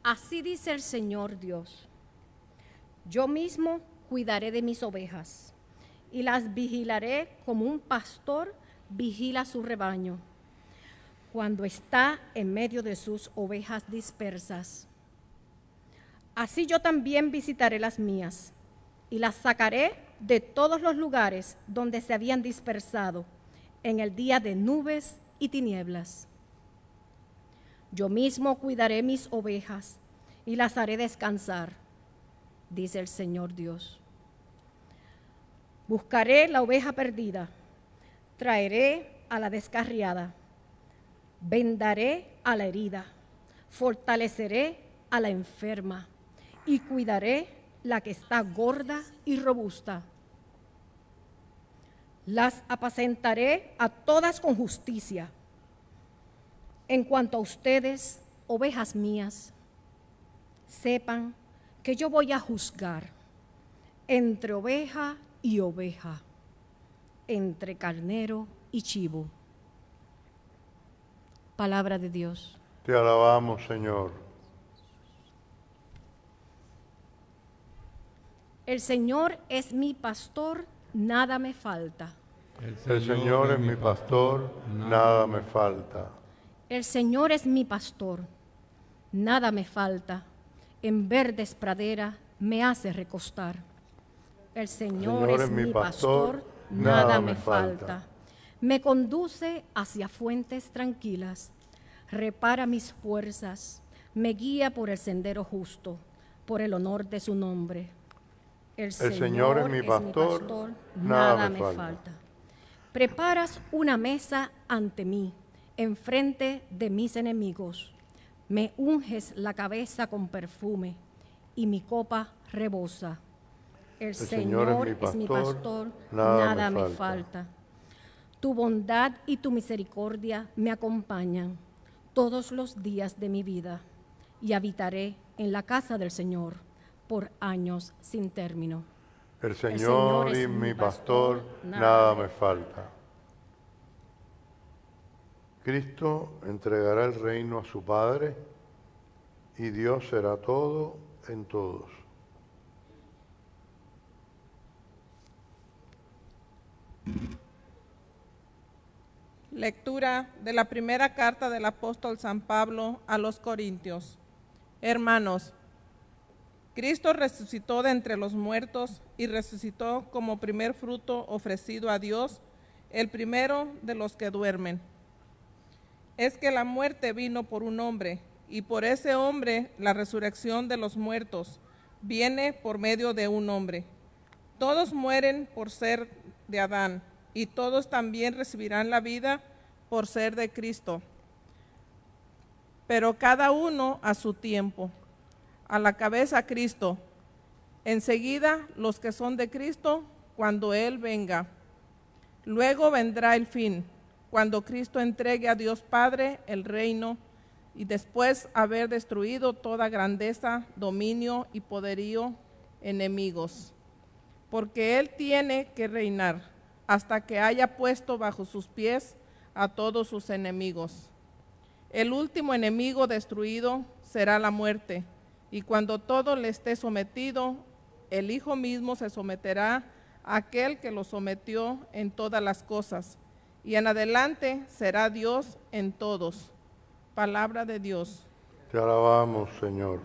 Así dice el Señor Dios: yo mismo cuidaré de mis ovejas y las vigilaré como un pastor vigila su rebaño cuando está en medio de sus ovejas dispersas. Así yo también visitaré las mías y las sacaré de todos los lugares donde se habían dispersado en el día de nubes y tinieblas. Yo mismo cuidaré mis ovejas y las haré descansar, dice el Señor Dios. Buscaré la oveja perdida, traeré a la descarriada, vendaré a la herida, fortaleceré a la enferma y cuidaré la que está gorda y robusta. Las apacentaré a todas con justicia. En cuanto a ustedes, ovejas mías, sepan que yo voy a juzgar entre oveja y oveja, entre carnero y chivo. Palabra de Dios. Te alabamos, Señor. El Señor es mi pastor, nada me falta. El Señor es mi pastor, nada me falta. El Señor es mi pastor, nada me falta. En verdes praderas me hace recostar. El Señor es mi pastor, nada me falta. Me conduce hacia fuentes tranquilas, repara mis fuerzas, me guía por el sendero justo, por el honor de su nombre. El Señor es mi pastor, nada me falta. Preparas una mesa ante mí, enfrente de mis enemigos. Me unges la cabeza con perfume y mi copa rebosa. El Señor es mi pastor, nada me falta. Tu bondad y tu misericordia me acompañan todos los días de mi vida y habitaré en la casa del Señor por años sin término. El Señor es mi pastor, nada me falta. Cristo entregará el reino a su Padre y Dios será todo en todos. Lectura de la primera carta del apóstol San Pablo a los Corintios. Hermanos, Cristo resucitó de entre los muertos y resucitó como primer fruto ofrecido a Dios, el primero de los que duermen. Es que la muerte vino por un hombre, y por ese hombre la resurrección de los muertos viene por medio de un hombre. Todos mueren por ser de Adán, y todos también recibirán la vida por ser de Cristo. Pero cada uno a su tiempo. A la cabeza Cristo. Enseguida los que son de Cristo cuando Él venga. Luego vendrá el fin, cuando Cristo entregue a Dios Padre el reino y después haber destruido toda grandeza, dominio y poderío, enemigos. Porque Él tiene que reinar hasta que haya puesto bajo sus pies a todos sus enemigos. El último enemigo destruido será la muerte, y cuando todo le esté sometido, el Hijo mismo se someterá a aquel que lo sometió en todas las cosas, y en adelante será Dios en todos. Palabra de Dios. Te alabamos, Señor.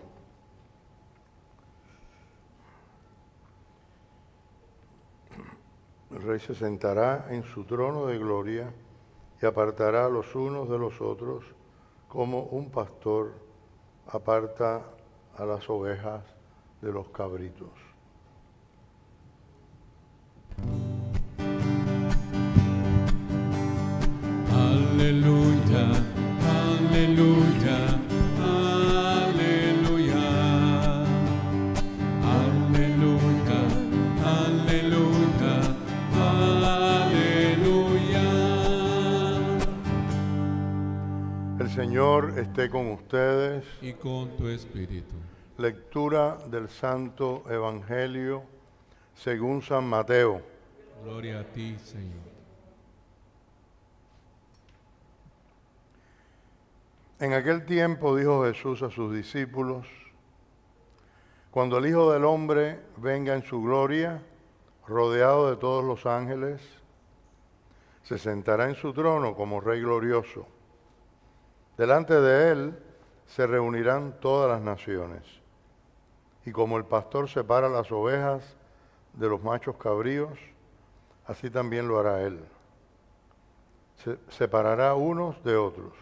El Rey se sentará en su trono de gloria y apartará a los unos de los otros, como un pastor aparta a las ovejas de los cabritos. Aleluya, aleluya, aleluya, aleluya, aleluya, aleluya. El Señor esté con ustedes. Y con tu espíritu. Lectura del Santo Evangelio según San Mateo. Gloria a ti, Señor. En aquel tiempo dijo Jesús a sus discípulos: cuando el Hijo del Hombre venga en su gloria, rodeado de todos los ángeles, se sentará en su trono como Rey glorioso. Delante de él se reunirán todas las naciones. Y como el pastor separa las ovejas de los machos cabríos, así también lo hará él. Separará unos de otros,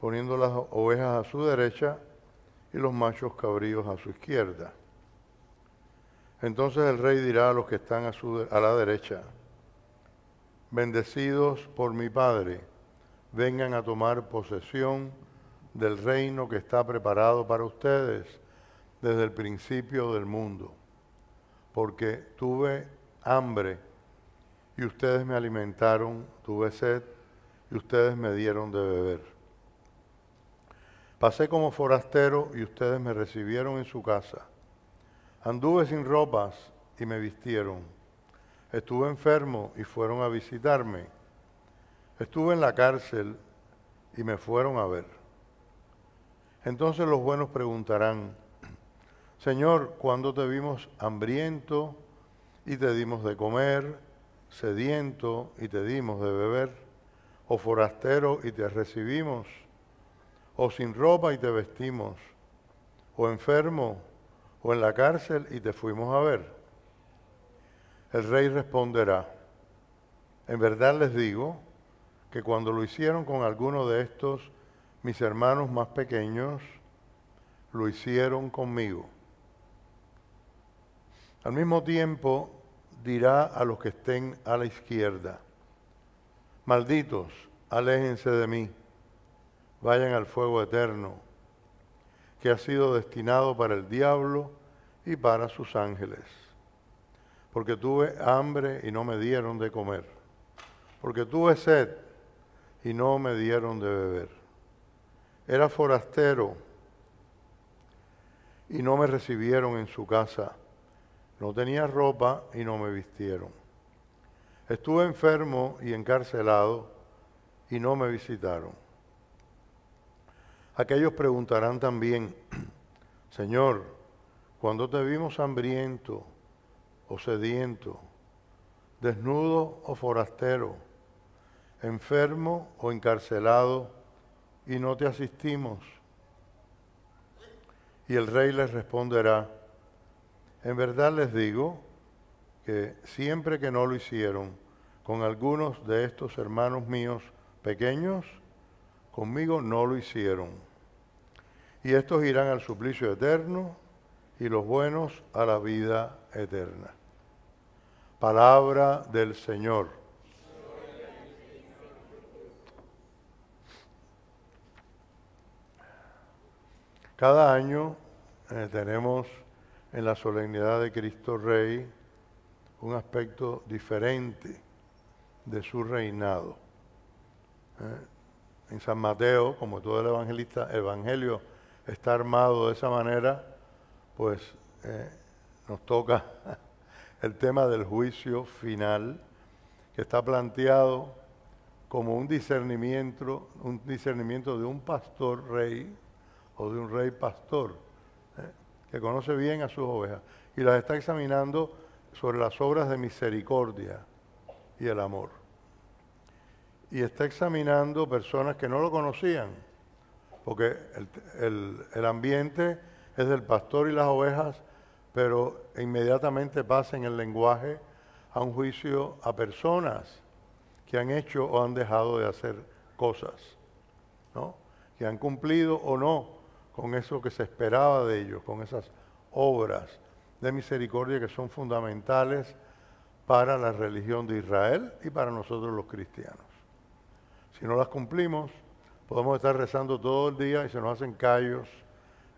poniendo las ovejas a su derecha y los machos cabríos a su izquierda. Entonces el rey dirá a los que están a la derecha: bendecidos por mi Padre, vengan a tomar posesión del reino que está preparado para ustedes desde el principio del mundo. Porque tuve hambre y ustedes me alimentaron, tuve sed y ustedes me dieron de beber. Pasé como forastero y ustedes me recibieron en su casa. Anduve sin ropas y me vistieron. Estuve enfermo y fueron a visitarme. Estuve en la cárcel y me fueron a ver. Entonces los buenos preguntarán: Señor, ¿cuándo te vimos hambriento y te dimos de comer, sediento y te dimos de beber, o forastero y te recibimos, o sin ropa y te vestimos, o enfermo o en la cárcel y te fuimos a ver? El rey responderá: en verdad les digo que cuando lo hicieron con alguno de estos mis hermanos más pequeños, lo hicieron conmigo. Al mismo tiempo dirá a los que estén a la izquierda: malditos, aléjense de mí, vayan al fuego eterno, que ha sido destinado para el diablo y para sus ángeles. Porque tuve hambre y no me dieron de comer, porque tuve sed y no me dieron de beber. Era forastero y no me recibieron en su casa. No tenía ropa y no me vistieron. Estuve enfermo y encarcelado y no me visitaron. Aquellos preguntarán también: Señor, ¿cuándo te vimos hambriento o sediento, desnudo o forastero, enfermo o encarcelado y no te asistimos? Y el rey les responderá: en verdad les digo que siempre que no lo hicieron con algunos de estos hermanos míos pequeños, conmigo no lo hicieron. Y estos irán al suplicio eterno y los buenos a la vida eterna. Palabra del Señor. Cada año tenemos en la solemnidad de Cristo Rey un aspecto diferente de su reinado. En San Mateo, como todo el evangelio está armado de esa manera, pues nos toca el tema del juicio final, que está planteado como un discernimiento de un pastor rey o de un rey pastor, que conoce bien a sus ovejas y las está examinando sobre las obras de misericordia y el amor. Y está examinando personas que no lo conocían, porque el ambiente es del pastor y las ovejas, pero inmediatamente pasa en el lenguaje a un juicio a personas que han hecho o han dejado de hacer cosas, ¿no? Que han cumplido o no con eso que se esperaba de ellos, con esas obras de misericordia que son fundamentales para la religión de Israel y para nosotros los cristianos. Si no las cumplimos, podemos estar rezando todo el día y se nos hacen callos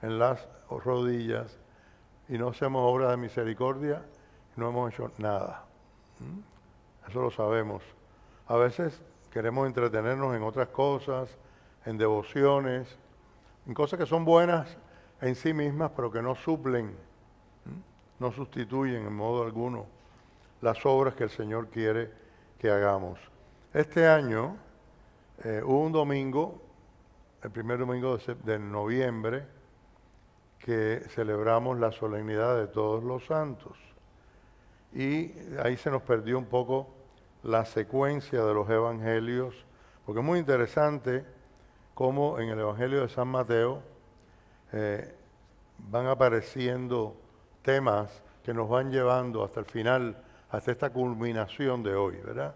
en las rodillas y no hacemos obras de misericordia y no hemos hecho nada. Eso lo sabemos. A veces queremos entretenernos en otras cosas, en devociones, en cosas que son buenas en sí mismas, pero que no suplen, no sustituyen en modo alguno las obras que el Señor quiere que hagamos. Este año hubo un domingo el primer domingo de noviembre, que celebramos la solemnidad de todos los santos. Y ahí se nos perdió un poco la secuencia de los evangelios, porque es muy interesante cómo en el Evangelio de San Mateo van apareciendo temas que nos van llevando hasta el final, hasta esta culminación de hoy, ¿verdad?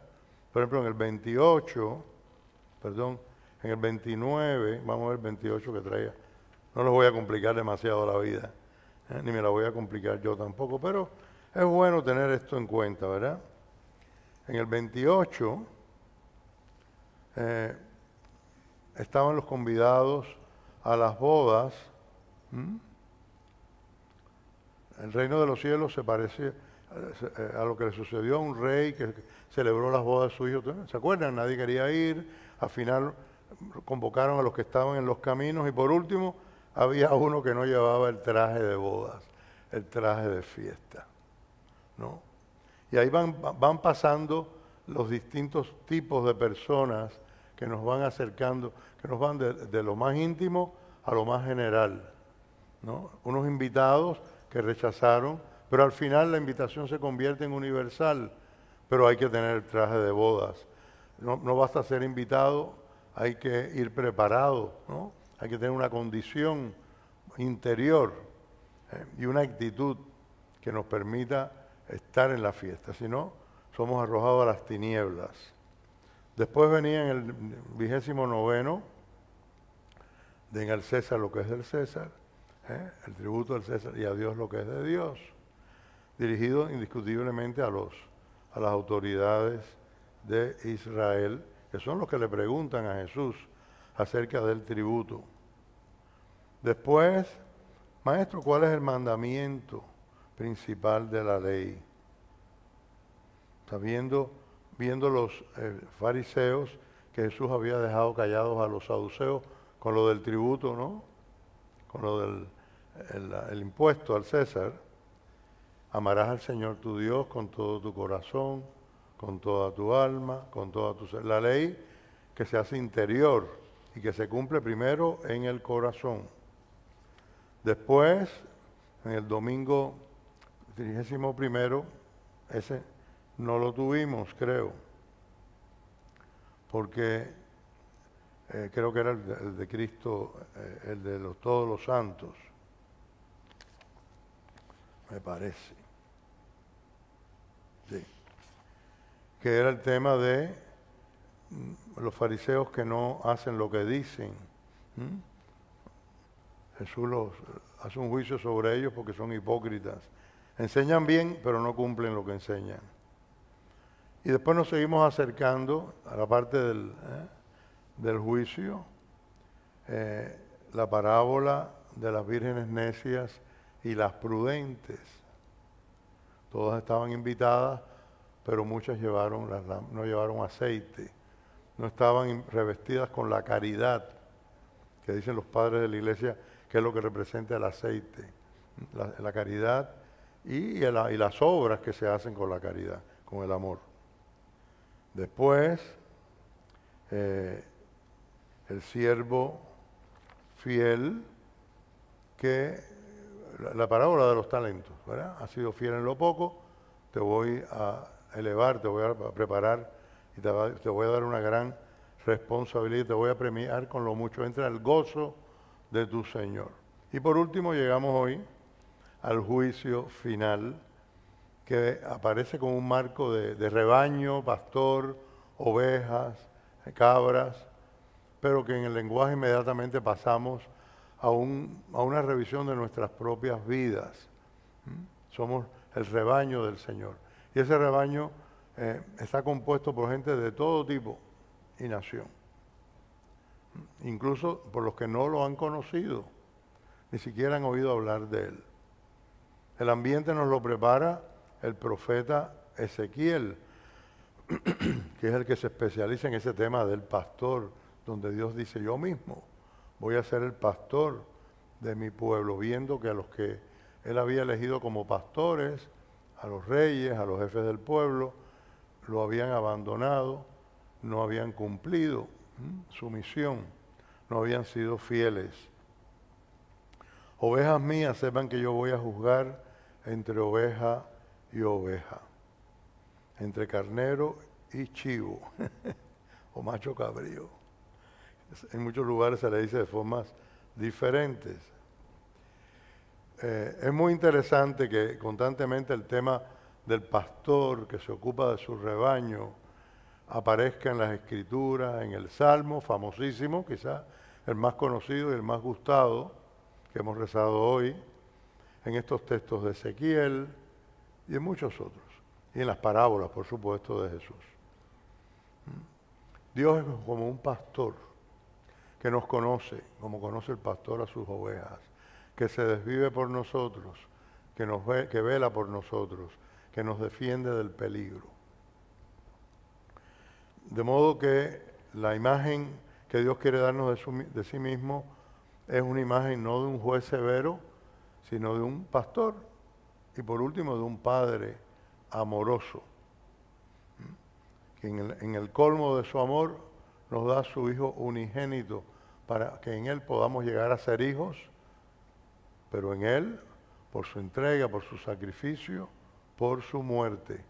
Por ejemplo, en el 29, vamos a ver el 28 que traía. No les voy a complicar demasiado la vida, ni me la voy a complicar yo tampoco, pero es bueno tener esto en cuenta, ¿verdad? En el 28 estaban los convidados a las bodas. El reino de los cielos se parece a lo que le sucedió a un rey que celebró las bodas de su hijo. ¿Se acuerdan? Nadie quería ir. Al final convocaron a los que estaban en los caminos y por último había uno que no llevaba el traje de bodas, el traje de fiesta, ¿no? Y ahí van pasando los distintos tipos de personas que nos van acercando, que nos van de lo más íntimo a lo más general, ¿no? Unos invitados que rechazaron, pero al final la invitación se convierte en universal, pero hay que tener el traje de bodas. No basta ser invitado, hay que ir preparado, ¿no? Hay que tener una condición interior y una actitud que nos permita estar en la fiesta, si no, somos arrojados a las tinieblas. Después venía en el 29, den al César lo que es del César, el tributo del César y a Dios lo que es de Dios, dirigido indiscutiblemente a las autoridades de Israel, que son los que le preguntan a Jesús acerca del tributo. Después, maestro, ¿cuál es el mandamiento principal de la ley? Está viendo los fariseos que Jesús había dejado callados a los saduceos con lo del tributo, ¿no? Con lo del el impuesto al César. Amarás al Señor tu Dios con todo tu corazón, con toda tu alma, con toda tu ser. La ley que se hace interior y que se cumple primero en el corazón. Después, en el domingo 31, ese no lo tuvimos, creo, porque creo que era el de Cristo, el de todos los santos, me parece. Sí. Que era el tema de los fariseos que no hacen lo que dicen. Jesús hace un juicio sobre ellos porque son hipócritas. Enseñan bien, pero no cumplen lo que enseñan. Y después nos seguimos acercando a la parte del juicio, la parábola de las vírgenes necias y las prudentes. Todas estaban invitadas, pero muchas no llevaron aceite. No estaban revestidas con la caridad, que dicen los padres de la iglesia, que es lo que representa el aceite. La caridad y las obras que se hacen con la caridad, con el amor. Después, el siervo fiel, que la parábola de los talentos, ¿verdad? Has sido fiel en lo poco, te voy a elevar, te voy a preparar y te voy a dar una gran responsabilidad y te voy a premiar con lo mucho. Entra el gozo de tu Señor. Y por último llegamos hoy al juicio final, que aparece como un marco de rebaño, pastor, ovejas, cabras, pero que en el lenguaje inmediatamente pasamos a una revisión de nuestras propias vidas. Somos el rebaño del Señor. Y ese rebaño está compuesto por gente de todo tipo y nación. Incluso por los que no lo han conocido, ni siquiera han oído hablar de Él. El ambiente nos lo prepara el profeta Ezequiel, que es el que se especializa en ese tema del pastor, donde Dios dice, yo mismo voy a ser el pastor de mi pueblo, viendo que a los que Él había elegido como pastores, a los reyes, a los jefes del pueblo, lo habían abandonado, no habían cumplido su misión, no habían sido fieles. Ovejas mías, sepan que yo voy a juzgar entre oveja y oveja, entre carnero y chivo, o macho cabrío. En muchos lugares se le dice de formas diferentes. Es muy interesante que constantemente el tema del pastor que se ocupa de su rebaño aparezca en las Escrituras, en el Salmo, famosísimo, quizás el más conocido y el más gustado que hemos rezado hoy, en estos textos de Ezequiel y en muchos otros, y en las parábolas, por supuesto, de Jesús. Dios es como un pastor que nos conoce, como conoce el pastor a sus ovejas, que se desvive por nosotros, que vela por nosotros, que nos defiende del peligro. De modo que la imagen que Dios quiere darnos de sí mismo es una imagen no de un juez severo, sino de un pastor y por último de un padre amoroso, que en el colmo de su amor nos da a su Hijo unigénito para que en Él podamos llegar a ser hijos, pero en Él, por su entrega, por su sacrificio, por su muerte.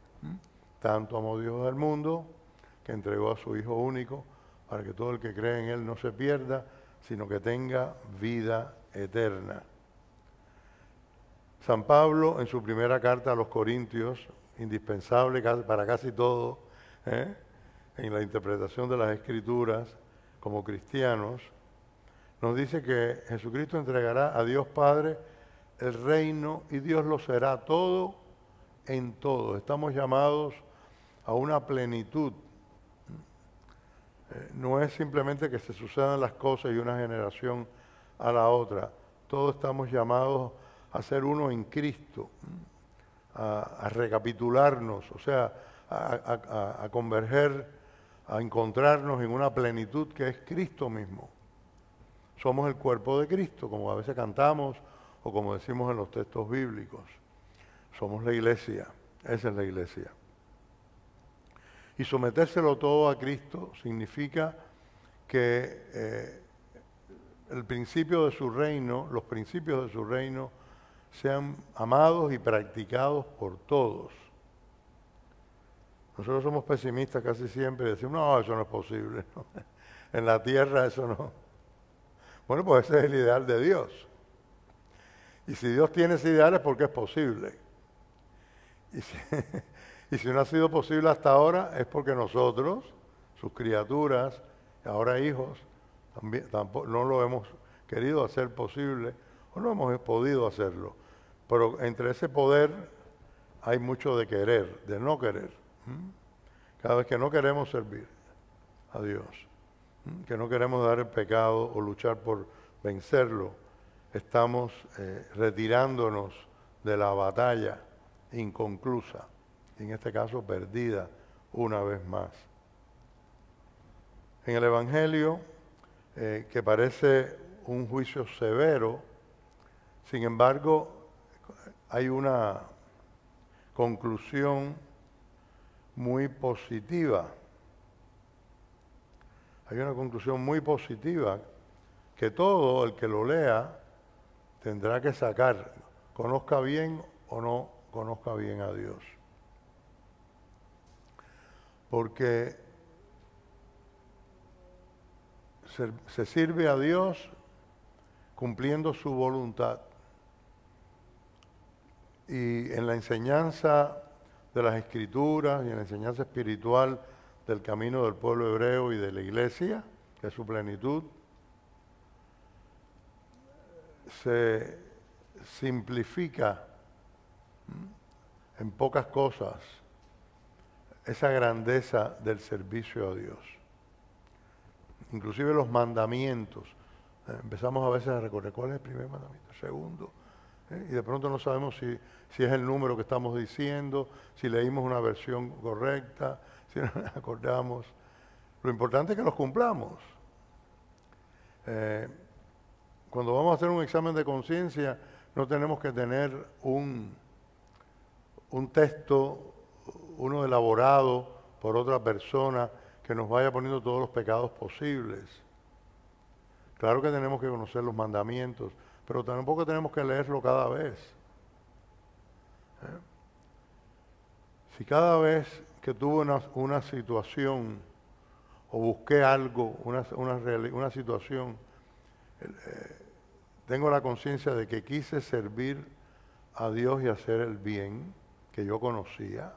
Tanto amó Dios al mundo que entregó a su Hijo único para que todo el que cree en Él no se pierda, sino que tenga vida eterna. San Pablo, en su primera carta a los Corintios, indispensable para casi todo, en la interpretación de las Escrituras como cristianos, nos dice que Jesucristo entregará a Dios Padre el reino y Dios lo será todo en todo. Estamos llamados a una plenitud. No es simplemente que se sucedan las cosas y una generación a la otra. Todos estamos llamados a ser uno en Cristo, a recapitularnos, o sea, a converger, a encontrarnos en una plenitud que es Cristo mismo. Somos el cuerpo de Cristo, como a veces cantamos o como decimos en los textos bíblicos. Somos la iglesia, esa es la iglesia. Y sometérselo todo a Cristo significa que el principio de su reino, los principios de su reino, sean amados y practicados por todos. Nosotros somos pesimistas casi siempre y decimos, no, eso no es posible, ¿no? En la tierra eso no. Bueno, pues ese es el ideal de Dios. Y si Dios tiene ese ideal es porque es posible. Y si no ha sido posible hasta ahora es porque nosotros, sus criaturas, ahora hijos, tampoco, no lo hemos querido hacer posible o no hemos podido hacerlo. Pero entre ese poder hay mucho de querer, de no querer. Cada vez que no queremos servir a Dios, que no queremos dar el pecado o luchar por vencerlo, estamos retirándonos de la batalla inconclusa, y en este caso perdida una vez más. En el Evangelio, que parece un juicio severo, sin embargo, hay una conclusión muy positiva. Hay una conclusión muy positiva que todo el que lo lea tendrá que sacar, conozca bien o no conozca bien a Dios. Porque se sirve a Dios cumpliendo su voluntad. Y en la enseñanza de las Escrituras y en la enseñanza espiritual del camino del pueblo hebreo y de la iglesia, que es su plenitud, se simplifica en pocas cosas esa grandeza del servicio a Dios. Inclusive los mandamientos. Empezamos a veces a recordar cuál es el primer mandamiento, el segundo. Y de pronto no sabemos si es el número que estamos diciendo, si leímos una versión correcta, si no nos acordamos. Lo importante es que los cumplamos. Cuando vamos a hacer un examen de conciencia, no tenemos que tener un texto, uno elaborado por otra persona que nos vaya poniendo todos los pecados posibles. Claro que tenemos que conocer los mandamientos, pero tampoco tenemos que leerlo cada vez. Si cada vez que tuve una situación o busqué algo, una situación, tengo la conciencia de que quise servir a Dios y hacer el bien que yo conocía,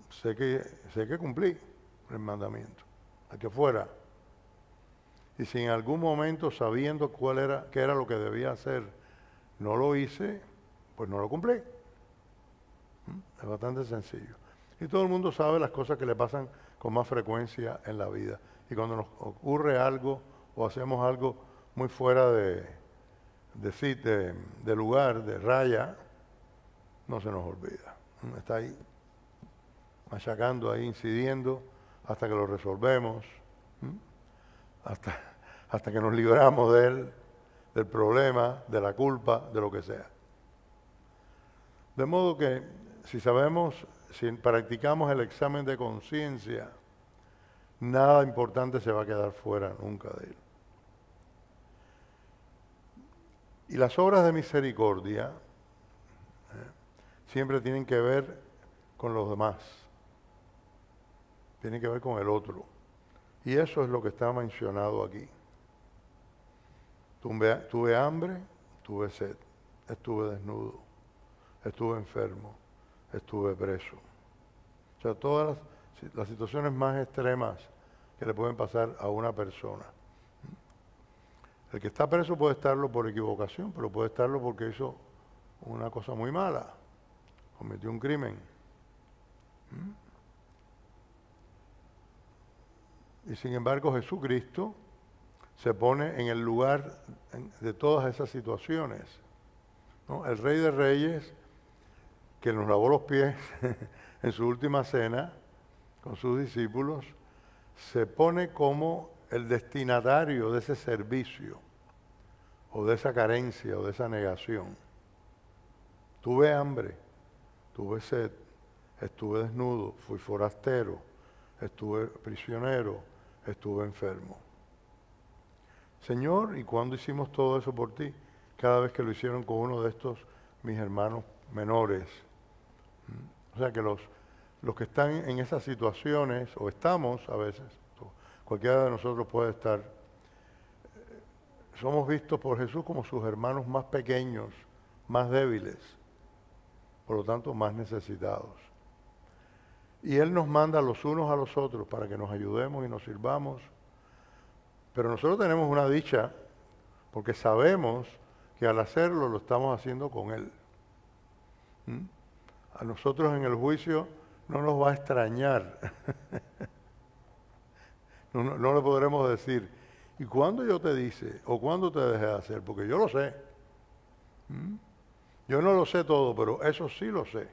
sé que cumplí el mandamiento, a que fuera. Y si en algún momento, sabiendo qué era lo que debía hacer, no lo hice, pues no lo cumplí. Es bastante sencillo. Y todo el mundo sabe las cosas que le pasan con más frecuencia en la vida. Y cuando nos ocurre algo o hacemos algo muy fuera de lugar, de raya, no se nos olvida. Está ahí, machacando ahí, incidiendo, hasta que lo resolvemos, hasta que nos libramos de él, del problema, de la culpa, de lo que sea. De modo que si practicamos el examen de conciencia, nada importante se va a quedar fuera nunca de él. Y las obras de misericordia siempre tienen que ver con los demás, tienen que ver con el otro. Y eso es lo que está mencionado aquí. Tuve hambre, tuve sed, estuve desnudo, estuve enfermo, estuve preso. O sea, todas las situaciones más extremas que le pueden pasar a una persona. El que está preso puede estarlo por equivocación, pero puede estarlo porque hizo una cosa muy mala, cometió un crimen. Y sin embargo Jesucristo se pone en el lugar de todas esas situaciones, ¿no? El Rey de Reyes, que nos lavó los pies en su última cena con sus discípulos, se pone como el destinatario de ese servicio, o de esa carencia, o de esa negación. Tuve hambre, tuve sed, estuve desnudo, fui forastero, estuve prisionero, estuve enfermo. Señor, ¿y cuándo hicimos todo eso por ti? Cada vez que lo hicieron con uno de estos mis hermanos menores. O sea que los que están en esas situaciones, o estamos a veces, cualquiera de nosotros puede estar, somos vistos por Jesús como sus hermanos más pequeños, más débiles, por lo tanto más necesitados. Y Él nos manda los unos a los otros para que nos ayudemos y nos sirvamos. Pero nosotros tenemos una dicha, porque sabemos que al hacerlo lo estamos haciendo con Él. A nosotros en el juicio no nos va a extrañar. No le podremos decir, ¿y cuándo yo te dice? ¿O cuándo te dejé de hacer? Porque yo lo sé. Yo no lo sé todo, pero eso sí lo sé.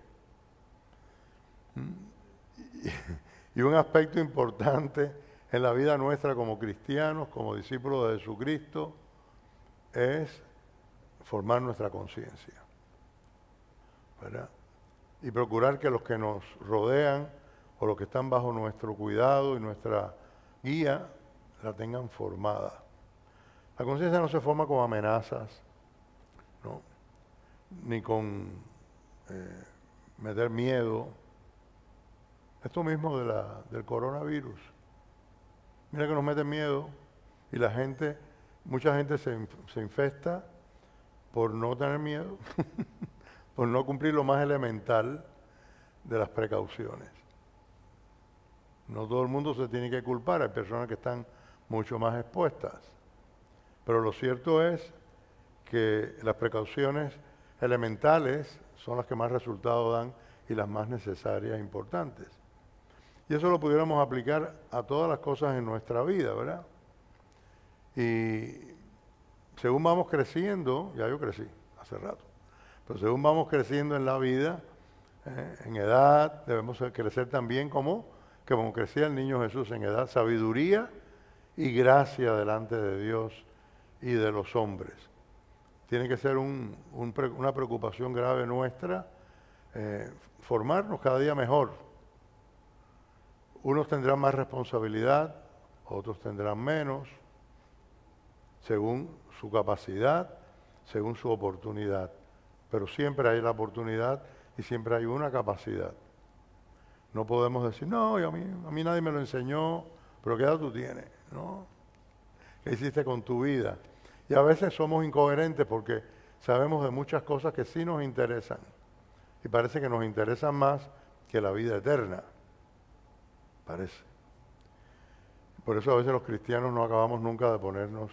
Y un aspecto importante en la vida nuestra como cristianos, como discípulos de Jesucristo, es formar nuestra conciencia, ¿verdad? Y procurar que los que nos rodean o los que están bajo nuestro cuidado y nuestra guía la tengan formada. La conciencia no se forma con amenazas, ¿no? Ni con meter miedo. Esto mismo del coronavirus. Mira que nos mete miedo y mucha gente se infesta por no tener miedo, por no cumplir lo más elemental de las precauciones. No todo el mundo se tiene que culpar, hay personas que están mucho más expuestas. Pero lo cierto es que las precauciones elementales son las que más resultados dan y las más necesarias e importantes. Y eso lo pudiéramos aplicar a todas las cosas en nuestra vida, ¿verdad? Y según vamos creciendo, ya yo crecí hace rato, pero según vamos creciendo en la vida, en edad, debemos crecer también como crecía el niño Jesús en edad, sabiduría y gracia delante de Dios y de los hombres. Tiene que ser una preocupación grave nuestra, formarnos cada día mejor. Unos tendrán más responsabilidad, otros tendrán menos, según su capacidad, según su oportunidad. Pero siempre hay la oportunidad y siempre hay una capacidad. No podemos decir, no, a mí nadie me lo enseñó, pero ¿qué edad tú tienes? ¿No? ¿Qué hiciste con tu vida? Y a veces somos incoherentes porque sabemos de muchas cosas que sí nos interesan. Y parece que nos interesan más que la vida eterna. Parece. Por eso a veces los cristianos no acabamos nunca de ponernos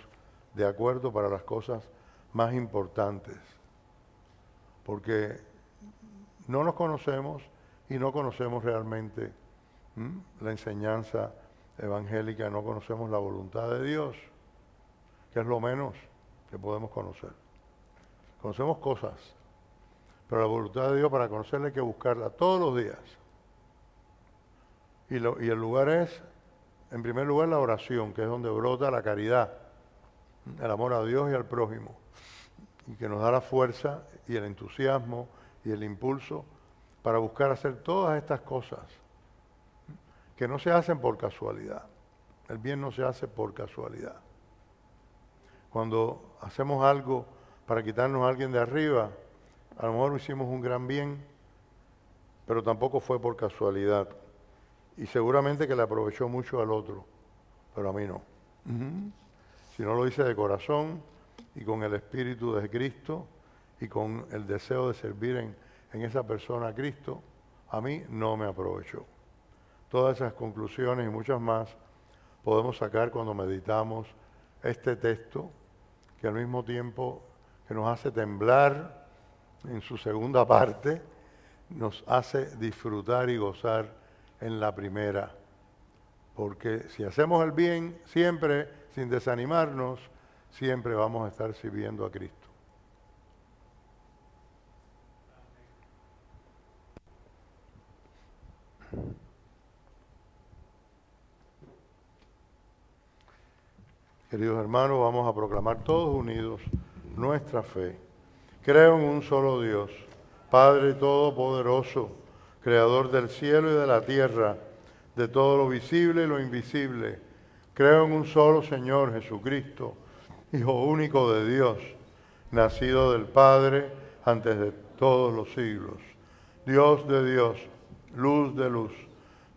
de acuerdo para las cosas más importantes. Porque no nos conocemos y no conocemos realmente la enseñanza evangélica, no conocemos la voluntad de Dios, que es lo menos que podemos conocer. Conocemos cosas, pero la voluntad de Dios, para conocerla hay que buscarla todos los días. Y el lugar es, en primer lugar, la oración, que es donde brota la caridad, el amor a Dios y al prójimo, y que nos da la fuerza y el entusiasmo y el impulso para buscar hacer todas estas cosas que no se hacen por casualidad. El bien no se hace por casualidad. Cuando hacemos algo para quitarnos a alguien de arriba, a lo mejor hicimos un gran bien, pero tampoco fue por casualidad. Y seguramente que le aprovechó mucho al otro, pero a mí no. Si no lo hice de corazón y con el Espíritu de Cristo y con el deseo de servir en esa persona a Cristo, a mí no me aprovechó. Todas esas conclusiones y muchas más podemos sacar cuando meditamos este texto, que al mismo tiempo que nos hace temblar en su segunda parte, nos hace disfrutar y gozar en la primera. Porque si hacemos el bien siempre, sin desanimarnos, siempre vamos a estar sirviendo a Cristo. Queridos hermanos, vamos a proclamar todos unidos nuestra fe. Creo en un solo Dios, Padre Todopoderoso, Creador del cielo y de la tierra, de todo lo visible y lo invisible. Creo en un solo Señor Jesucristo, Hijo único de Dios, nacido del Padre antes de todos los siglos. Dios de Dios, luz de luz,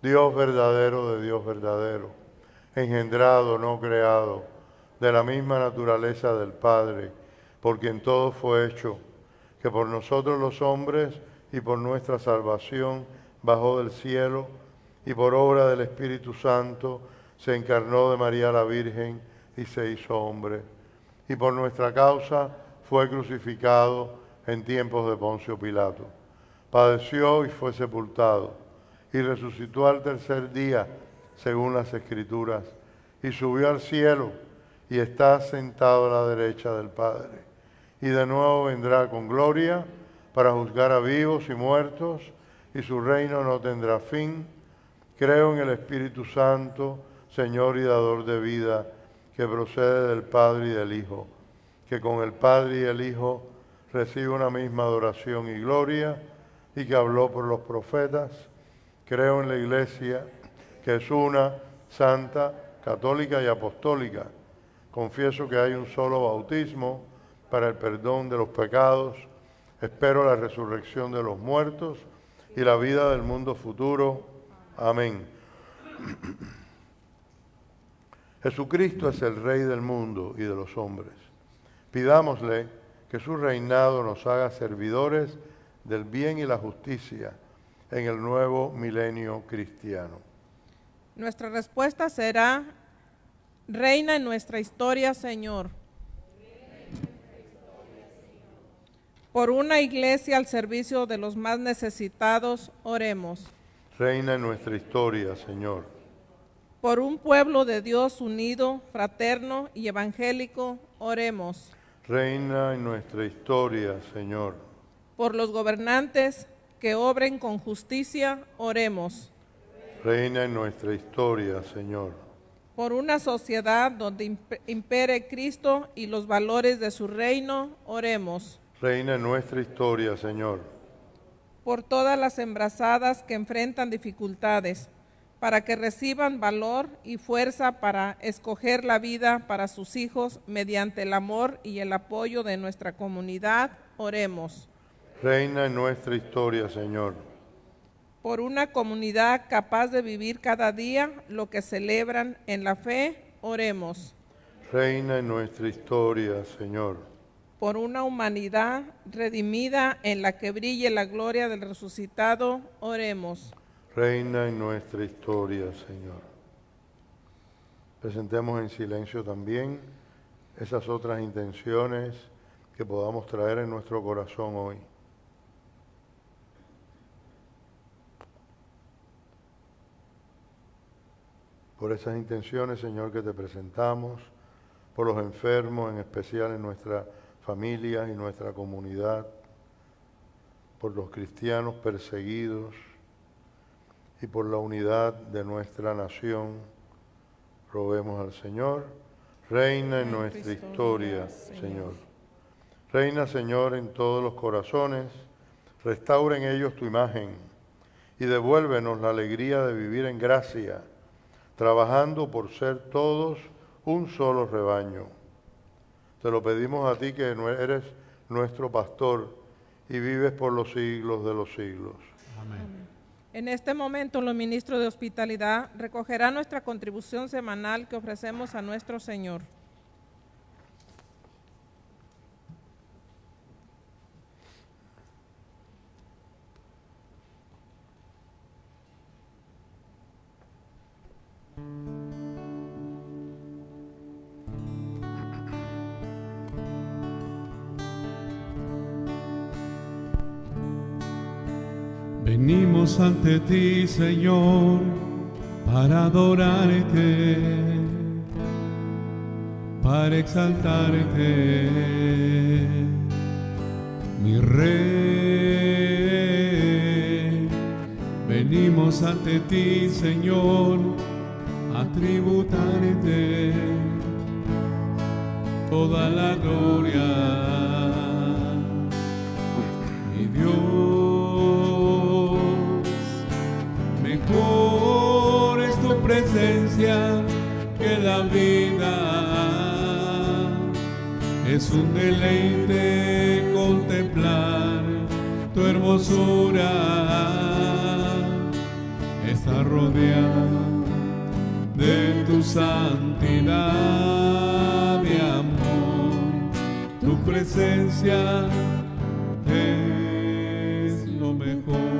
Dios verdadero de Dios verdadero, engendrado, no creado, de la misma naturaleza del Padre, por quien todo fue hecho, que por nosotros los hombres y por nuestra salvación bajó del cielo y por obra del Espíritu Santo se encarnó de María la Virgen y se hizo hombre. Y por nuestra causa fue crucificado en tiempos de Poncio Pilato. Padeció y fue sepultado y resucitó al tercer día, según las Escrituras, y subió al cielo y está sentado a la derecha del Padre. Y de nuevo vendrá con gloria para juzgar a vivos y muertos, y su reino no tendrá fin. Creo en el Espíritu Santo, Señor y dador de vida, que procede del Padre y del Hijo, que con el Padre y el Hijo recibe una misma adoración y gloria, y que habló por los profetas. Creo en la Iglesia, que es una, santa, católica y apostólica. Confieso que hay un solo bautismo para el perdón de los pecados. Espero la resurrección de los muertos y la vida del mundo futuro. Amén. Jesucristo es el Rey del mundo y de los hombres. Pidámosle que su reinado nos haga servidores del bien y la justicia en el nuevo milenio cristiano. Nuestra respuesta será: reina en nuestra historia, Señor. Por una iglesia al servicio de los más necesitados, oremos. Reina en nuestra historia, Señor. Por un pueblo de Dios unido, fraterno y evangélico, oremos. Reina en nuestra historia, Señor. Por los gobernantes que obren con justicia, oremos. Reina en nuestra historia, Señor. Por una sociedad donde impere Cristo y los valores de su reino, oremos. Reina en nuestra historia, Señor. Por todas las embarazadas que enfrentan dificultades, para que reciban valor y fuerza para escoger la vida para sus hijos mediante el amor y el apoyo de nuestra comunidad. Oremos. Reina en nuestra historia, Señor. Por una comunidad capaz de vivir cada día lo que celebran en la fe, oremos. Reina en nuestra historia, Señor. Por una humanidad redimida en la que brille la gloria del resucitado, oremos. Reina en nuestra historia, Señor. Presentemos en silencio también esas otras intenciones que podamos traer en nuestro corazón hoy. Por esas intenciones, Señor, que te presentamos, por los enfermos, en especial en nuestra familia y nuestra comunidad, por los cristianos perseguidos y por la unidad de nuestra nación, roguemos al Señor. Reina en nuestra historia, Señor. Reina, Señor, en todos los corazones, restaura en ellos tu imagen y devuélvenos la alegría de vivir en gracia, trabajando por ser todos un solo rebaño. Te lo pedimos a ti, que eres nuestro pastor y vives por los siglos de los siglos. Amén. En este momento, los ministros de hospitalidad recogerán nuestra contribución semanal que ofrecemos a nuestro Señor. Venimos ante ti, Señor, para adorarte, para exaltarte, mi Rey. Venimos ante ti, Señor, a tributarte toda la gloria, mi Dios. Mejor es tu presencia que la vida, es un deleite contemplar tu hermosura, está rodeada de tu santidad y amor, tu presencia es lo mejor.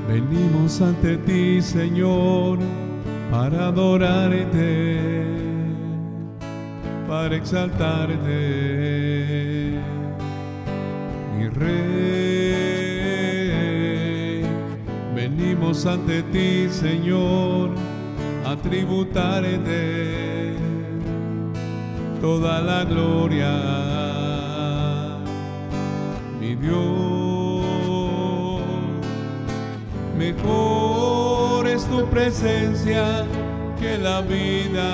Venimos ante ti, Señor, para adorarte, para exaltarte, mi Rey. Venimos ante ti, Señor, a tributarte toda la gloria, mi Dios. Mejor es tu presencia que la vida,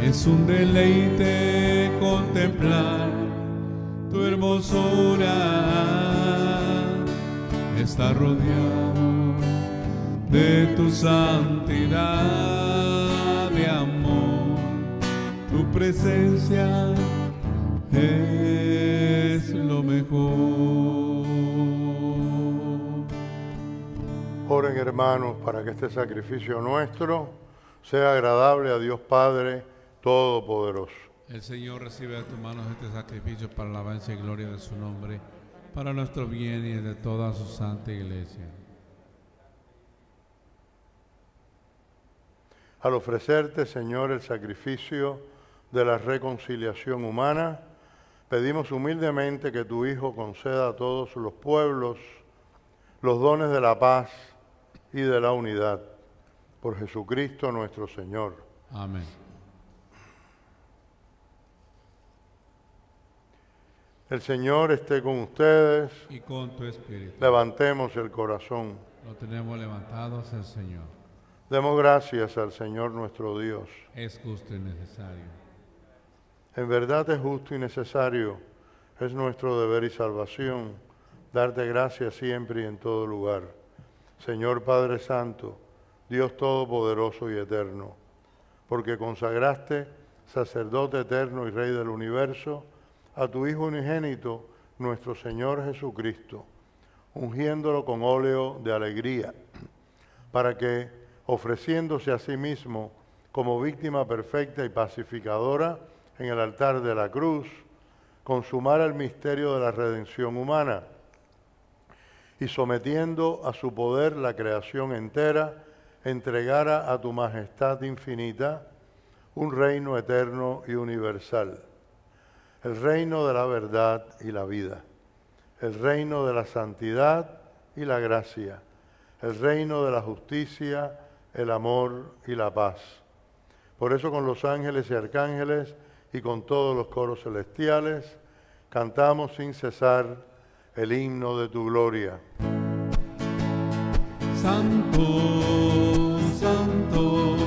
es un deleite contemplar tu hermosura, está rodeado de tu santidad y amor, tu presencia es lo mejor. Oren, hermanos, para que este sacrificio nuestro sea agradable a Dios Padre Todopoderoso. El Señor recibe de tus manos este sacrificio para la alabanza y gloria de su nombre, para nuestro bien y de toda su santa iglesia. Al ofrecerte, Señor, el sacrificio de la reconciliación humana, pedimos humildemente que tu Hijo conceda a todos los pueblos los dones de la paz y de la unidad. Por Jesucristo nuestro Señor. Amén. El Señor esté con ustedes. Y con tu espíritu. Levantemos el corazón. Lo tenemos levantado hacia el Señor. Demos gracias al Señor nuestro Dios. Es justo y necesario. En verdad es justo y necesario, Es nuestro deber y salvación darte gracias siempre y en todo lugar. Señor Padre Santo, Dios Todopoderoso y Eterno, porque consagraste, sacerdote eterno y Rey del universo, a tu Hijo unigénito, nuestro Señor Jesucristo, ungiéndolo con óleo de alegría, para que, ofreciéndose a sí mismo como víctima perfecta y pacificadora en el altar de la cruz, consumara el misterio de la redención humana y sometiendo a su poder la creación entera, entregara a tu majestad infinita un reino eterno y universal, el reino de la verdad y la vida, el reino de la santidad y la gracia, el reino de la justicia, el amor y la paz. Por eso con los ángeles y arcángeles y con todos los coros celestiales, cantamos sin cesar el himno de tu gloria. Santo, santo,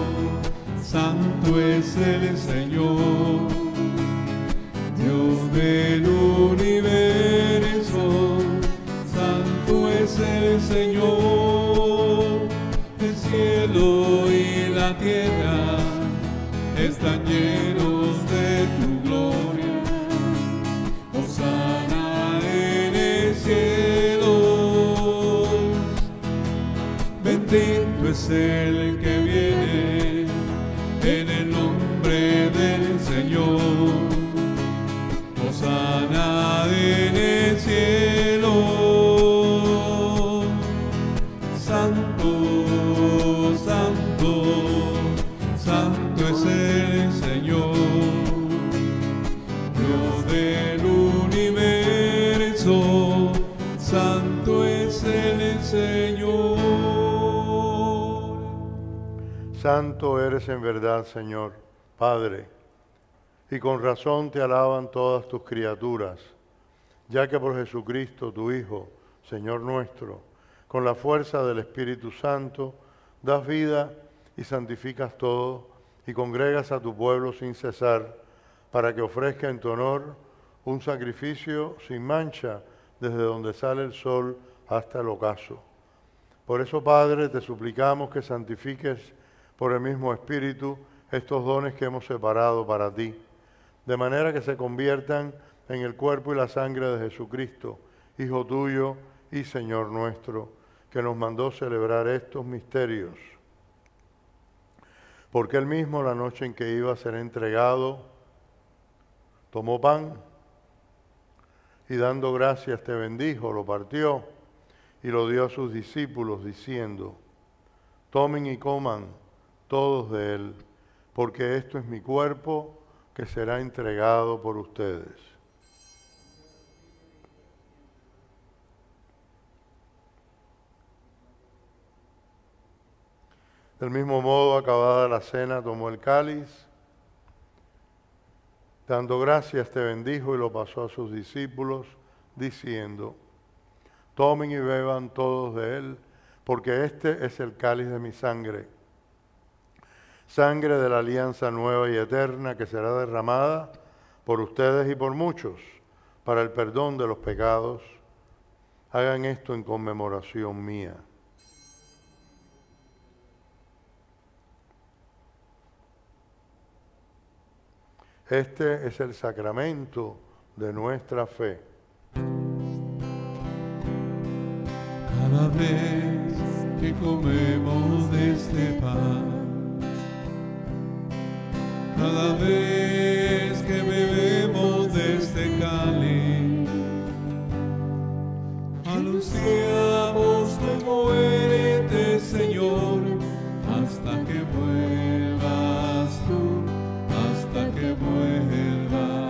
santo es el Señor, Dios del universo. Santo es el Señor, el cielo y la tierra están llenos de tu gloria. Hosana en el cielo, bendito es el que viene en el nombre del Señor. Hosana en el cielo, santo, santo, santo es el Señor, Dios del universo, santo es el Señor. Santo eres en verdad, Señor, Padre, y con razón te alaban todas tus criaturas, ya que por Jesucristo, tu Hijo, Señor nuestro, con la fuerza del Espíritu Santo, das vida y santificas todo, y congregas a tu pueblo sin cesar, para que ofrezca en tu honor un sacrificio sin mancha, desde donde sale el sol hasta el ocaso. Por eso, Padre, te suplicamos que santifiques por el mismo Espíritu estos dones que hemos separado para ti, de manera que se conviertan en el cuerpo y la sangre de Jesucristo, Hijo tuyo y Señor nuestro, que nos mandó celebrar estos misterios. Porque él mismo, la noche en que iba a ser entregado, tomó pan y dando gracias te bendijo, lo partió y lo dio a sus discípulos, diciendo: tomen y coman todos de él, porque esto es mi cuerpo que será entregado por ustedes. Del mismo modo, acabada la cena, tomó el cáliz, dando gracias te bendijo y lo pasó a sus discípulos, diciendo: tomen y beban todos de él, porque este es el cáliz de mi sangre, sangre de la alianza nueva y eterna que será derramada por ustedes y por muchos para el perdón de los pecados. Hagan esto en conmemoración mía. Este es el sacramento de nuestra fe. Cada vez que comemos de este pan, cada vez que bebemos de este cáliz, anunciamos tu muerte, Señor, hasta que vuelvas tú, hasta que vuelvas,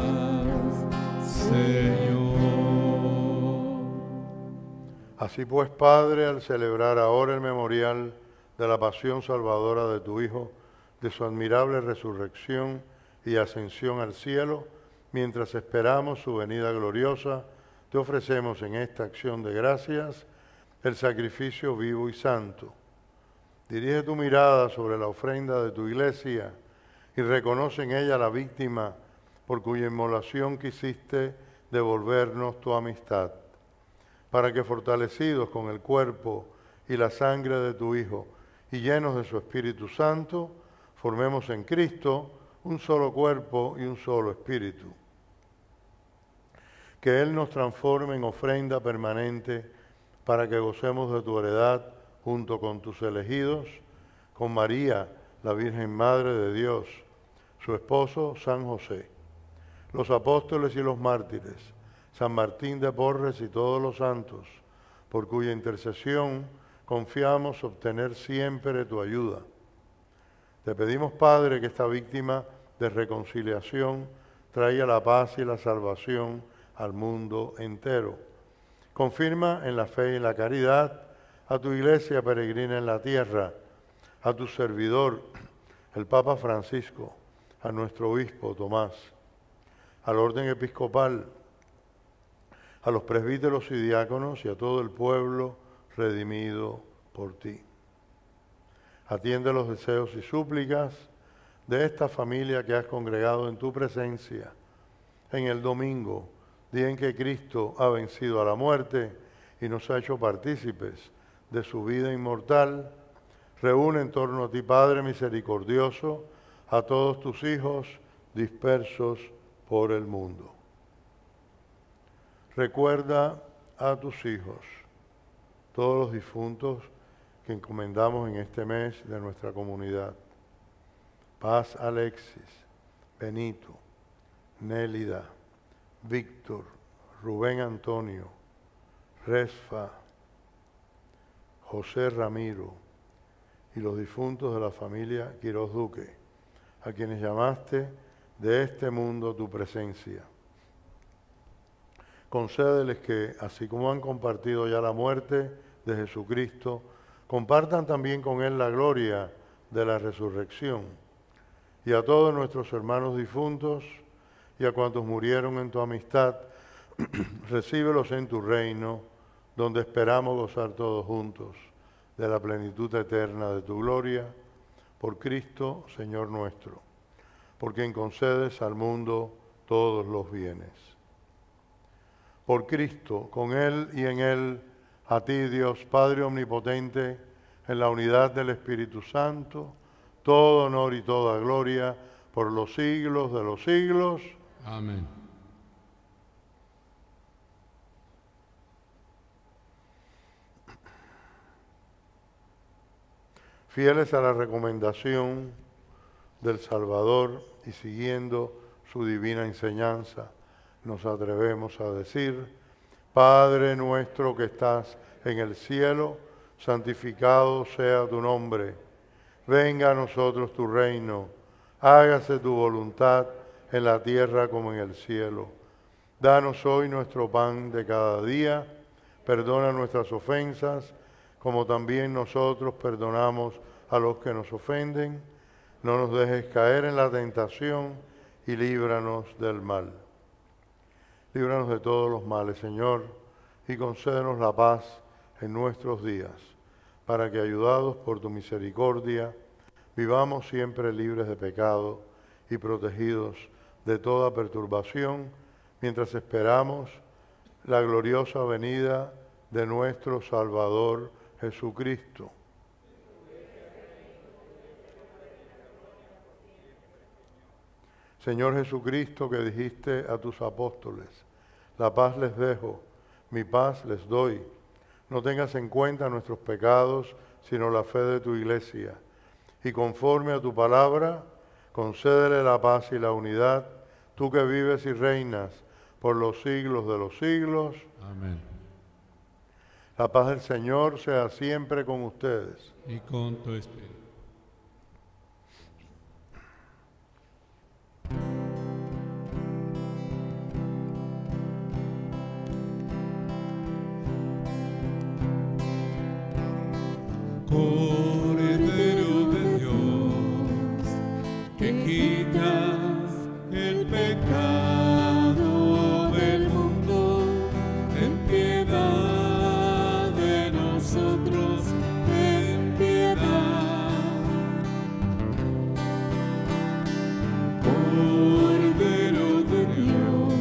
Señor. Así pues, Padre, al celebrar ahora el memorial de la pasión salvadora de tu Hijo, de su admirable resurrección y ascensión al cielo, mientras esperamos su venida gloriosa, te ofrecemos en esta acción de gracias el sacrificio vivo y santo. Dirige tu mirada sobre la ofrenda de tu iglesia y reconoce en ella la víctima por cuya inmolación quisiste devolvernos tu amistad, para que fortalecidos con el cuerpo y la sangre de tu Hijo y llenos de su Espíritu Santo, formemos en Cristo un solo cuerpo y un solo espíritu. Que Él nos transforme en ofrenda permanente para que gocemos de tu heredad junto con tus elegidos, con María, la Virgen Madre de Dios, su esposo San José, los apóstoles y los mártires, San Martín de Porres y todos los santos, por cuya intercesión confiamos obtener siempre tu ayuda. Te pedimos, Padre, que esta víctima de reconciliación traiga la paz y la salvación al mundo entero. Confirma en la fe y en la caridad a tu Iglesia peregrina en la tierra, a tu servidor, el Papa Francisco, a nuestro obispo Tomás, al orden episcopal, a los presbíteros y diáconos y a todo el pueblo redimido por ti. Atiende los deseos y súplicas de esta familia que has congregado en tu presencia en el domingo, día en que Cristo ha vencido a la muerte y nos ha hecho partícipes de su vida inmortal. Reúne en torno a ti, Padre misericordioso, a todos tus hijos dispersos por el mundo. Recuerda a tus hijos, todos los difuntos que encomendamos en este mes de nuestra comunidad. Paz Alexis, Benito, Nélida, Víctor, Rubén Antonio, Resfa, José Ramiro y los difuntos de la familia Quiroz Duque, a quienes llamaste de este mundo tu presencia. Concédeles que, así como han compartido ya la muerte de Jesucristo, compartan también con Él la gloria de la resurrección. Y a todos nuestros hermanos difuntos y a cuantos murieron en tu amistad, recíbelos en tu reino, donde esperamos gozar todos juntos de la plenitud eterna de tu gloria, por Cristo, Señor nuestro, por quien concedes al mundo todos los bienes. Por Cristo, con Él y en Él, a ti, Dios Padre omnipotente, en la unidad del Espíritu Santo, todo honor y toda gloria por los siglos de los siglos. Amén. Fieles a la recomendación del Salvador y siguiendo su divina enseñanza, nos atrevemos a decir: Padre nuestro que estás en el cielo, santificado sea tu nombre. Venga a nosotros tu reino. Hágase tu voluntad en la tierra como en el cielo. Danos hoy nuestro pan de cada día. Perdona nuestras ofensas, como también nosotros perdonamos a los que nos ofenden. No nos dejes caer en la tentación y líbranos del mal. Líbranos de todos los males, Señor, y concédenos la paz en nuestros días, para que, ayudados por tu misericordia, vivamos siempre libres de pecado y protegidos de toda perturbación, mientras esperamos la gloriosa venida de nuestro Salvador Jesucristo. Señor Jesucristo, que dijiste a tus apóstoles: la paz les dejo, mi paz les doy. No tengas en cuenta nuestros pecados, sino la fe de tu Iglesia. Y conforme a tu palabra, concédele la paz y la unidad, tú que vives y reinas por los siglos de los siglos. Amén. La paz del Señor sea siempre con ustedes. Y con tu espíritu. Cordero de Dios, que quitas el pecado del mundo, ten piedad de nosotros, ten piedad. Cordero de Dios,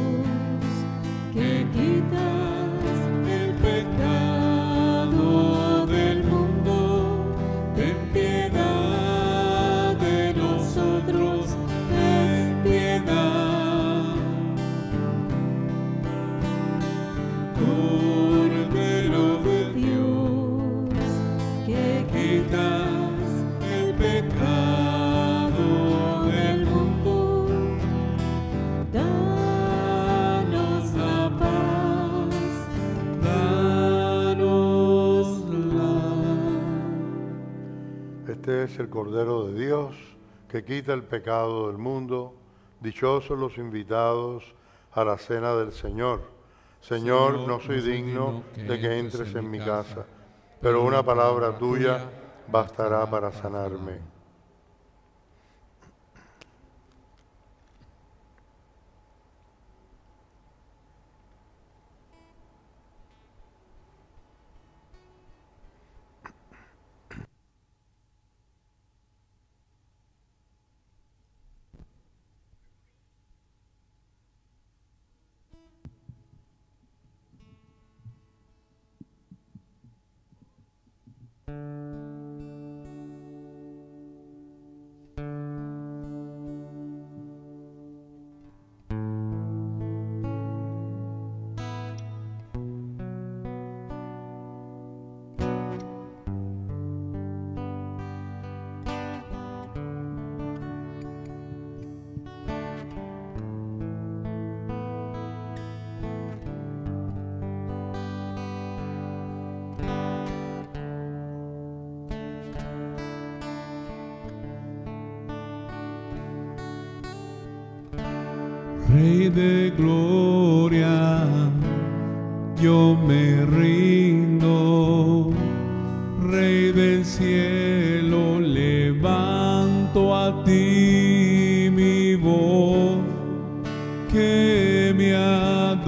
Este es el Cordero de Dios que quita el pecado del mundo. Dichosos los invitados a la cena del Señor. Señor, no soy digno de que entres en mi casa, pero una palabra tuya bastará para sanarme. Rey de gloria, yo me rindo. Rey del cielo, levanto a ti mi voz, que mi adoración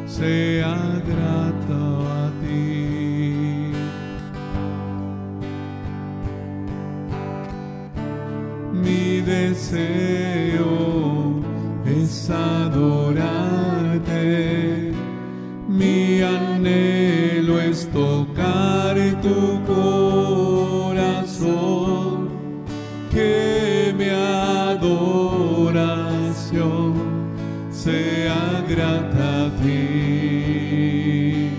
sea grata a ti. Mi deseo es adorarte, mi anhelo es tocar tu corazón, que mi adoración sea grata a ti.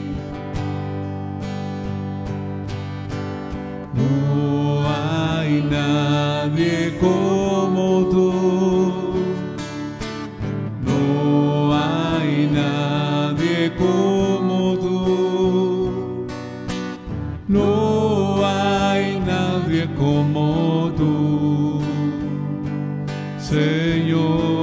No hay nadie como tú, no hay nadie como tú, no hay nadie como tú, Señor.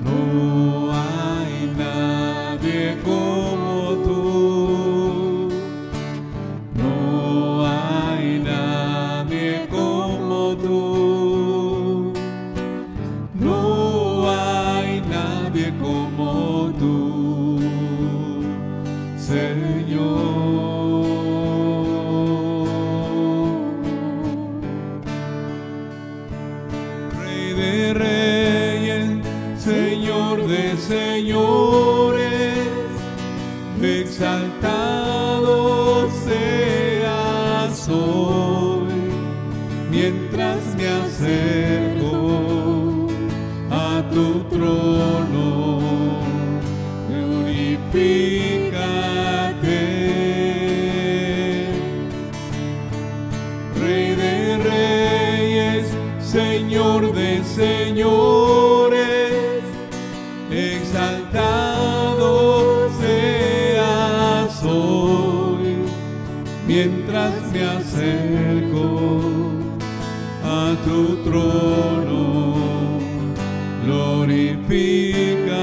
No hay nadie como tú, no hay nadie como tú, no hay nadie como tú, Señor. Rey de reyes, Señor de señores, exaltado seas hoy, mientras me acerco a tu trono, glorifícate. Rey de reyes, Señor de señores, exaltado seas hoy, mientras me acerco a tu trono, glorifícate.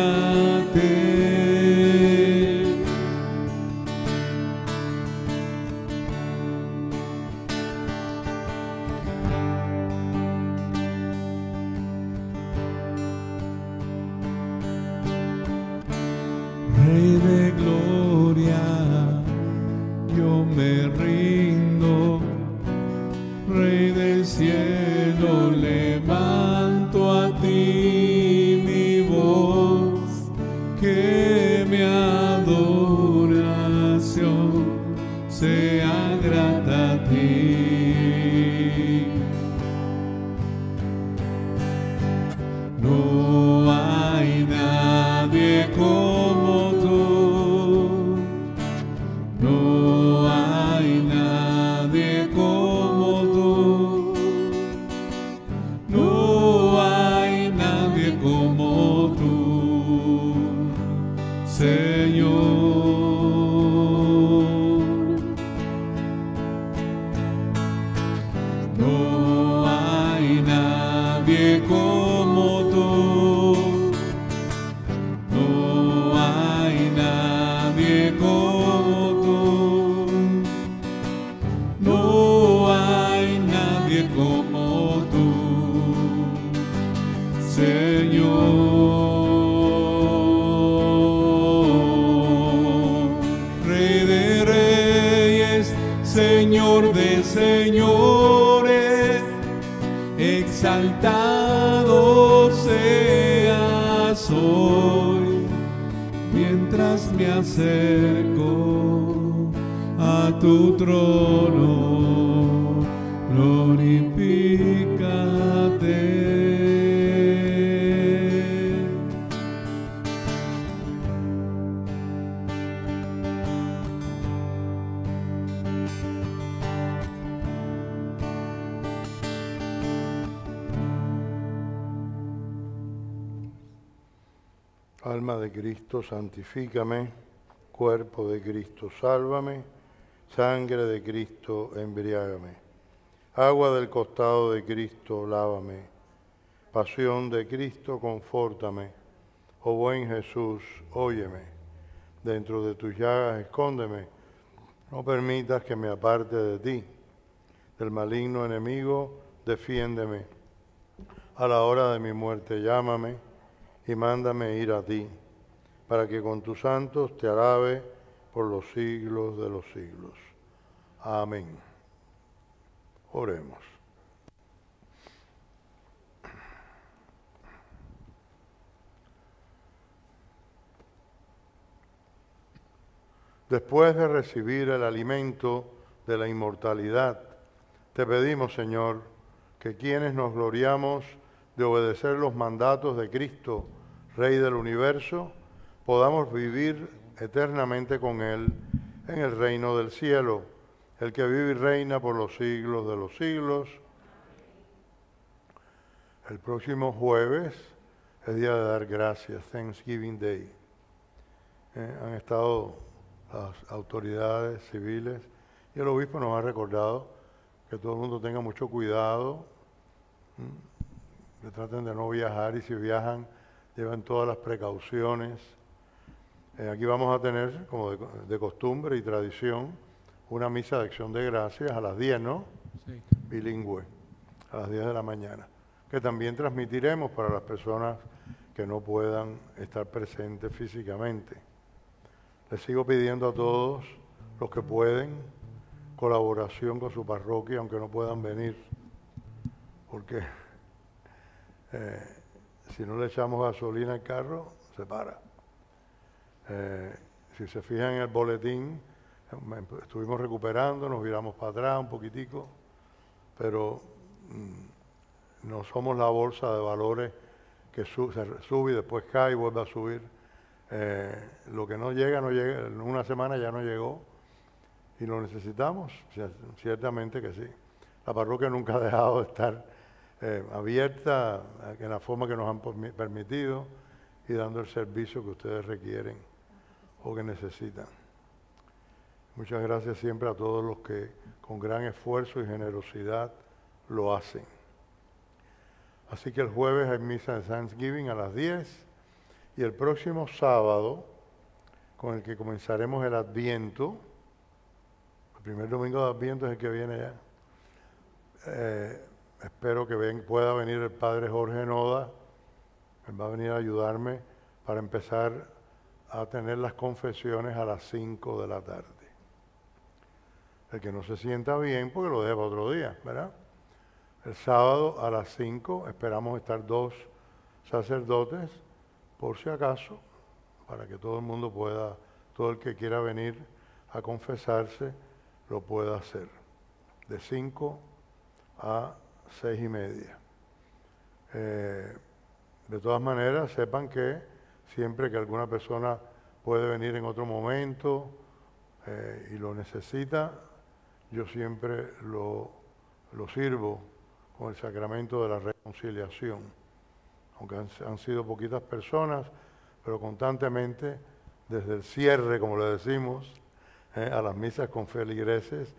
Rey de gloria, yo me rindo. Rey del cielo, levanto a ti mi voz, que mi adoración sea grata a ti. No hay nadie como tú, mientras me acerco a tu trono, glorifícate. Alma de Cristo, santifícame. Cuerpo de Cristo, sálvame. Sangre de Cristo, embriágame. Agua del costado de Cristo, lávame. Pasión de Cristo, confórtame. Oh buen Jesús, óyeme. Dentro de tus llagas, escóndeme. No permitas que me aparte de ti. Del maligno enemigo, defiéndeme. A la hora de mi muerte, llámame y mándame ir a ti, para que con tus santos te alabe por los siglos de los siglos. Amén. Oremos. Después de recibir el alimento de la inmortalidad, te pedimos, Señor, que quienes nos gloriamos de obedecer los mandatos de Cristo, Rey del universo, podamos vivir eternamente con Él en el reino del cielo, el que vive y reina por los siglos de los siglos. El próximo jueves es día de dar gracias, Thanksgiving Day. Han estado las autoridades civiles y el obispo nos ha recordado que todo el mundo tenga mucho cuidado, que traten de no viajar y si viajan, lleven todas las precauciones. Aquí vamos a tener, como de costumbre y tradición, una misa de acción de gracias a las 10, ¿no? Sí. Bilingüe, a las 10 de la mañana, que también transmitiremos para las personas que no puedan estar presentes físicamente. Les sigo pidiendo a todos los que pueden colaboración con su parroquia, aunque no puedan venir, porque si no le echamos gasolina al carro, se para. Si se fijan en el boletín, estuvimos recuperando, nos viramos para atrás un poquitico, pero no somos la bolsa de valores que se sube y después cae y vuelve a subir. Lo que no llega, en una semana ya no llegó y lo necesitamos, ciertamente que sí. La parroquia nunca ha dejado de estar abierta en la forma que nos han permitido y dando el servicio que ustedes requieren o que necesitan. Muchas gracias siempre a todos los que con gran esfuerzo y generosidad lo hacen. Así que el jueves hay misa de Thanksgiving a las 10 y el próximo sábado, con el que comenzaremos el Adviento, el primer domingo de Adviento es el que viene ya. Espero que pueda venir el padre Jorge Noda, él va a venir a ayudarme para empezar a tener las confesiones a las 5 de la tarde. El que no se sienta bien, porque lo deja para otro día, ¿verdad? El sábado a las 5 esperamos estar 2 sacerdotes, por si acaso, para que todo el mundo pueda, todo el que quiera venir a confesarse, lo pueda hacer. De 5 a 6:30. De todas maneras, sepan que siempre que alguna persona puede venir en otro momento y lo necesita, yo siempre lo sirvo con el sacramento de la reconciliación. Aunque han sido poquitas personas, pero constantemente, desde el cierre, como le decimos, a las misas con feligreses,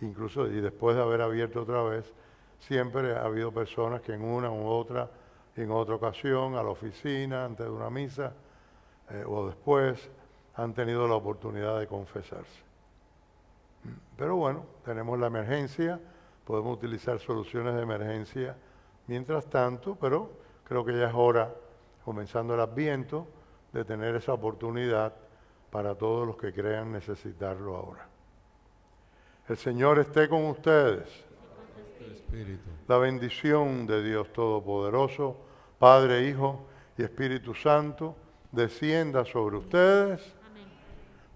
incluso y después de haber abierto otra vez, siempre ha habido personas que en una u otra, en otra ocasión, a la oficina, antes de una misa, o después, han tenido la oportunidad de confesarse. Pero bueno, tenemos la emergencia, podemos utilizar soluciones de emergencia mientras tanto, pero creo que ya es hora, comenzando el Adviento, de tener esa oportunidad para todos los que crean necesitarlo ahora. El Señor esté con ustedes. Espíritu. La bendición de Dios Todopoderoso, Padre, Hijo y Espíritu Santo, descienda sobre ustedes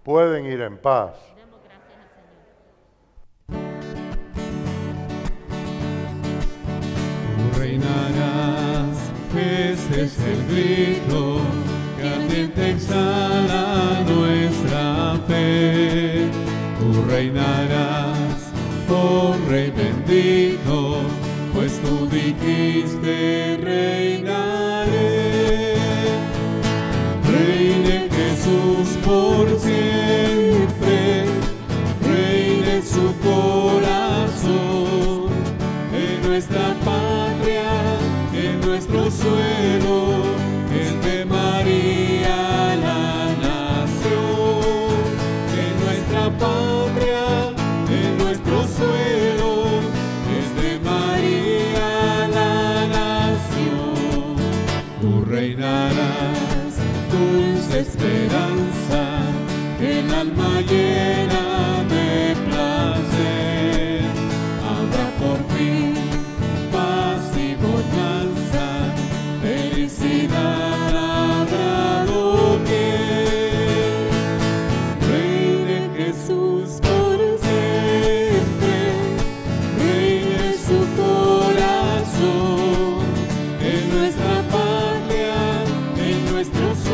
Pueden ir en paz. Tú reinarás, este es el grito que ardiente exhala nuestra fe. Tú reinarás, oh Rey bendito, pues tú dijiste reinaré. Reine Jesús por siempre, reine su corazón, en nuestra patria, en nuestro suelo, es de María la nación. En nuestra patria, en nuestro suelo, es de María la nación. Tú reinarás, dulce esperanza, que el alma llena de placer. Habrá por fin paz y bonanza, felicidad habrá doquier. Reine Jesús por siempre, reine su corazón, en nuestra patria, en nuestro sueño.